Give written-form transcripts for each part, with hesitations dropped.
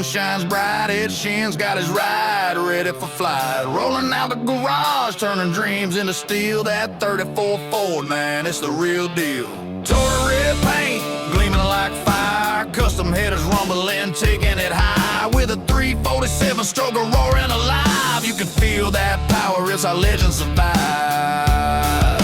moon shines bright, Ed Shin's got his ride ready for flight. Rolling out the garage, turning dreams into steel. That 34 Ford, man, it's the real deal. Total red paint, gleaming like fire. Custom headers rumbling, taking it high. With a 347 stroke roaring alive. You can feel that power as our legends survive.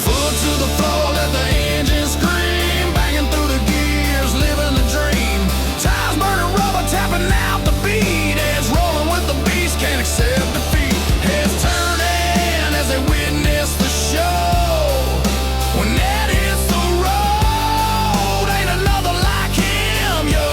Foot to the floor, let the engine scream. Banging through the gears, living the dream. Tires burning rubber, tapping out the beat. Heads rolling with the beast, can't accept defeat. Heads turning as they witness the show. When that hits the road, ain't another like him, yo.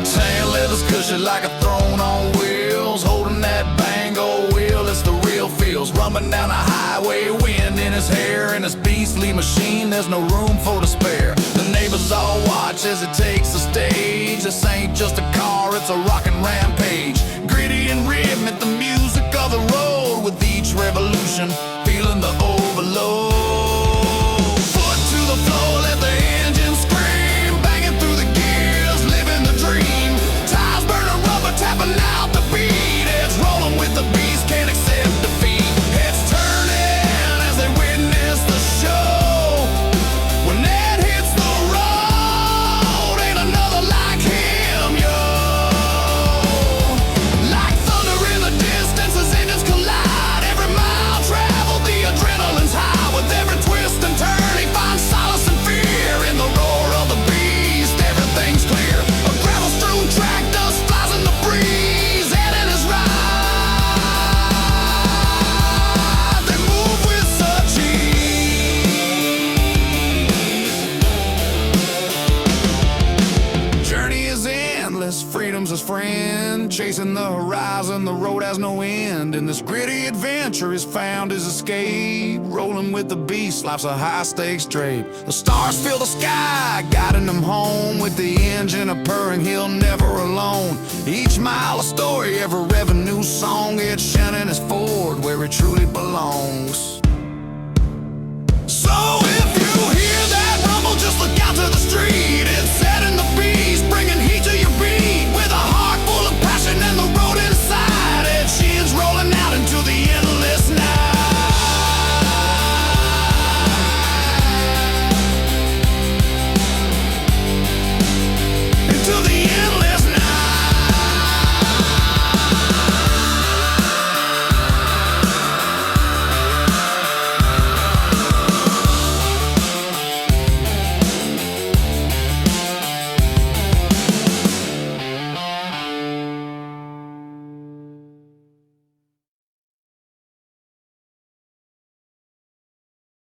Tan leather's cushion like a throne on wheels. Holding that bango wheel, it's the real feels. Rumbling down the highway, wind in his hair. In his beastly machine, there's no room for the spare. The neighbors all watch as it takes the stage. This ain't just a car, it's a rockin' rampage. Gritty and rhythmic, the music of the road. With each revolution, feeling the overload. Foot to the floor, let the engine scream. Banging through the gears, living the dream. Tires burning rubber, tapping out the beat. Heads rolling with the beast, can't accept defeat. Heads turning as they witness the show. When that hits the road, ain't another like him, yo. Like thunder in the distance as engines collide. Every mile traveled, the adrenaline's high. With every twist and turn, he finds solace and fear. In the roar of the beast, everything's clear. A gravel-strewn track, dust flies in the breeze. And in his ride, they move with such ease. Journey is endless, freedom's his friend. Chasing the horizon, the road has no end. In this gritty adventure, he's found his escape. Rolling with the beast, life's a high-stakes drape. The stars fill the sky, guiding him home. With the engine a purring, he'll never alone. Each mile a story, every revenue song. It's shining his Ford where it truly belongs. So